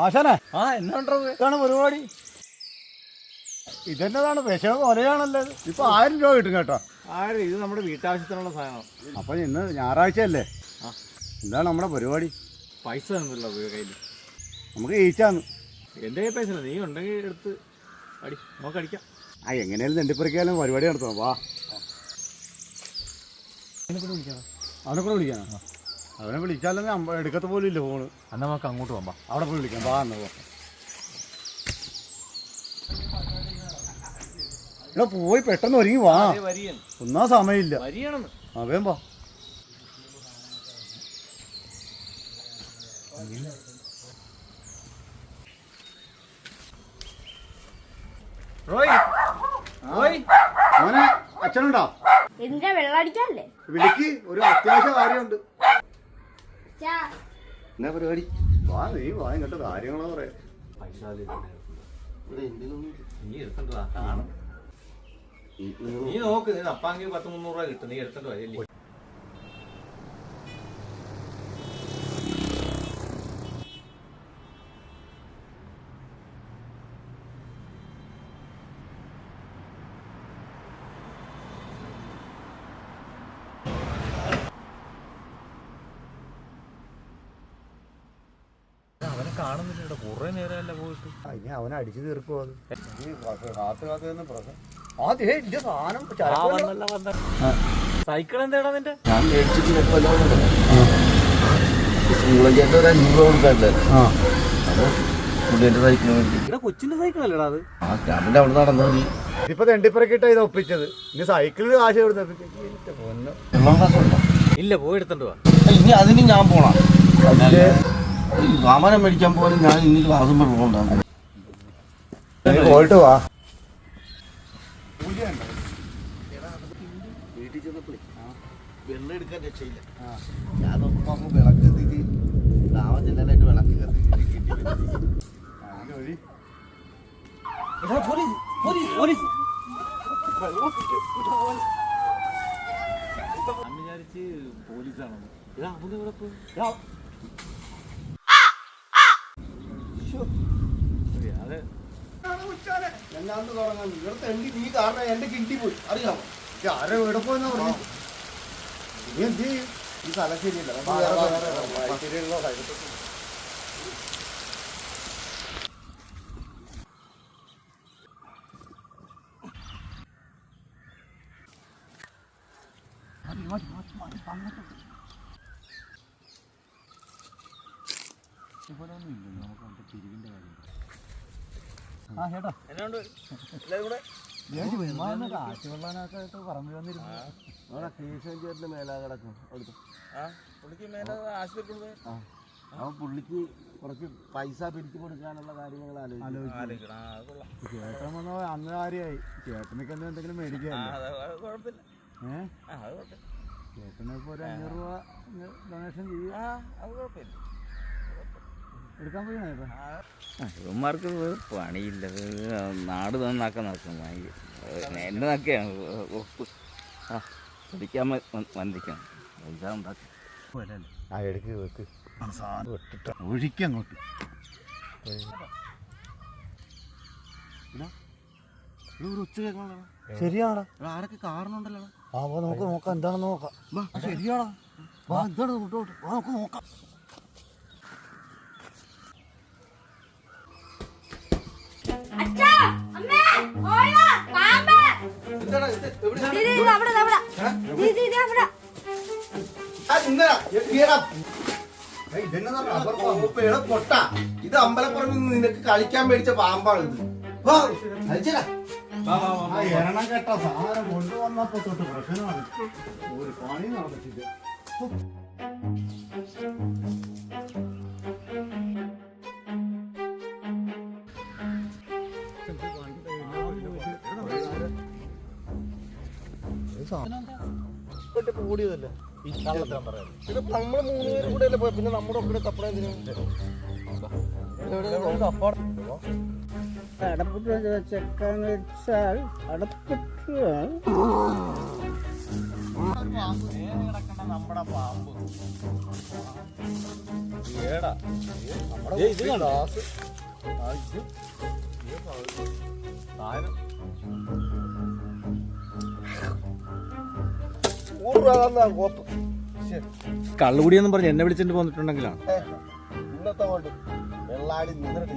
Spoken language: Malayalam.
ആശാനെ ഇതാണ് പരിപാടി. ഇതെന്നതാണ് വിഷമ കൊലയാണല്ലോ. ഇപ്പൊ 1000 രൂപ കിട്ടും കേട്ടോ. ഇത് നമ്മുടെ വീട്ടാവശ്യത്തിനുള്ള സാധനം. അപ്പൊ ഇന്ന് ഞായറാഴ്ച അല്ലേ? എന്താണ് നമ്മുടെ പരിപാടി? പൈസ തന്നില്ല കയ്യിൽ. നമുക്ക് ജയിച്ചാന്ന്. എന്റെ കയ്യിൽ പൈസ നീ ഉണ്ടെങ്കിൽ എടുത്ത് അടി, നമുക്ക് അടിക്കാം. എങ്ങനെയാലും തെണ്ടിപ്പറിക്കാലും പരിപാടി നടത്താം. വാ, അവനെ കൂടെ വിളിക്കാനാ? അവനെ വിളിച്ചാലൊന്നും എടുക്കത്ത് പോലും ഇല്ല ഫോണ്. എന്നാ നമുക്ക് അങ്ങോട്ട് പോകാം. അവിടെ പോയി വിളിക്കാം. വാ എന്നാ പോ. ഇവിടെ പോയി പെട്ടെന്ന് ഒരുങ്ങി വാ. ഒന്നാ സമയമില്ല. വേം വാ. മോനെ, അച്ഛനുണ്ടോ? എന്താ വെള്ളടിക്കാല്ലേ? വിളിക്ക്, ഒരു അത്യാവശ്യ കാര്യമുണ്ട്. എന്നാ പരിപാടി? വാ, നീ വാ, ഇങ്ങോട്ട് കാര്യങ്ങളോ പറയാ. നീ നോക്ക്, അപ്പാങ്കിൽ 10-300 രൂപ കിട്ടും. നീ എടുത്തിട്ട് വരില്ലേ? അവനെ കാണുന്നില്ല. കുറെ നേരമല്ല പോയിട്ട്. ഇനി അവനെ അടിച്ചു തീർക്കുവോ? സൈക്കിൾ എന്താടാ നിന്റെ? ഞാൻ മേടിച്ചിട്ട് ഒരു 500 രൂപ കൊടുക്കാറില്ല. പുള്ളിന്റെ സൈക്കിൾ മേടിച്ചു. കൊച്ചിന്റെ സൈക്കിൾ അല്ലടാ അത്. ആ ക്യാമ്പിന്റെ അവിടെ നടന്നു മതി. ഇതിപ്പോ തെണ്ടിപ്പറക്കിട്ടാ ഇത് ഒപ്പിച്ചത്. ഇനി സൈക്കിളിൽ കാശ് കൊടുത്ത ഇല്ല, പോയി എടുത്തോണ്ട് പോവാ. ഇനി അതിന് ഞാൻ പോണം. വാമനം മേടിക്കാൻ പോലും ഞാൻ ഇനി ക്ലാസ്സും പോകണ്ടാണ്. പോയിട്ട് വാ. വീട്ടിൽ ചെന്നപ്പോഴേ വെള്ളം എടുക്കാൻ രക്ഷയില്ല. ഞാൻ നോക്കുമ്പോ വിളക്ക് കത്തിച്ച് താമസില്ലാനായിട്ട് വിളക്ക് കത്തിച്ച് വിചാരിച്ച് പോലീസാണോ? ഇതാ അവന്റെ ഇവിടെ പോയി. നീ കാരണം എന്റെ കിണ്ടി പോയി അറിയാമോ? ആരെ വീടെ പോയെന്നാ പറഞ്ഞു. നീ എന്ത് ചെയ്യും? ഈ സ്ഥലം ശരിയല്ല. മേലാ കിടക്കും അവിടുത്തെ. പുള്ളിക്ക് കുറച്ച് പൈസ പിരിച്ചു കൊടുക്കാനുള്ള കാര്യങ്ങൾ ആലോചിക്കും. ചേട്ടൻ വന്ന അന്ന് കാര്യമായി. ചേട്ടനൊക്കെ എന്തെങ്കിലും മേടിക്കാം. ചേട്ടനിപ്പോ ഒരു 500 രൂപ ഡൊണേഷൻ ചെയ്യും. എടുക്കാൻ പോയി ഇവന്മാർക്ക് പണിയില്ല. നാട് നന്നാക്കാൻ നടക്കും. എന്നെ നക്കെയാണ് പിടിക്കാൻ വന്നിരിക്കണം. പൈസ ഉണ്ടാക്കി എടുക്ക് വെക്ക് ഒഴിക്കങ്ങോട്ട്. ശരിയാണോ? ആരൊക്കെ കാണുന്നുണ്ടല്ലോ. നമുക്ക് നോക്കാം, എന്താണെന്ന് നോക്കാം. ശരിയാണോ? എന്താണ് നമുക്ക് നോക്കാം. പൊട്ട ഇത് അമ്പലപ്പുറമിൽ നിന്ന് നിനക്ക് കളിക്കാൻ മേടിച്ച പാമ്പാണ് ഇത്. എരണം കേട്ട സാധനം കൊണ്ടുവന്നപ്പോ തൊട്ട് പ്രശ്നമാണ്. ഒരു പണി നടന്നിട്ടില്ല. ഓടിയതല്ലേ നമ്മള് 3 പേരും കൂടെ അല്ലേ പോയ. പിന്നെ നമ്മുടെ കൂടെ തപ്പട അടപ്പിട്ട് വെച്ചേക്കാന്ന് വെച്ചാൽ അടപ്പിട്ട് നമ്മുടെ പാമ്പ് ഏടാ നമ്മുടെ ഇത് കണ്ടോ? ഗ്ലാസ്. ആ, ഇത്. സാധനം 100 രൂപ തന്നാ കോപ്പ്. ശ്ശെ. കള്ളുകുടിയെന്നും പറഞ്ഞ് എന്നെ വിളിച്ചിട്ട് പോന്നിട്ടുണ്ടെങ്കിലാണ് ഇന്നത്തെ കൊണ്ട് വെള്ളാടി നിന്നിട്ട്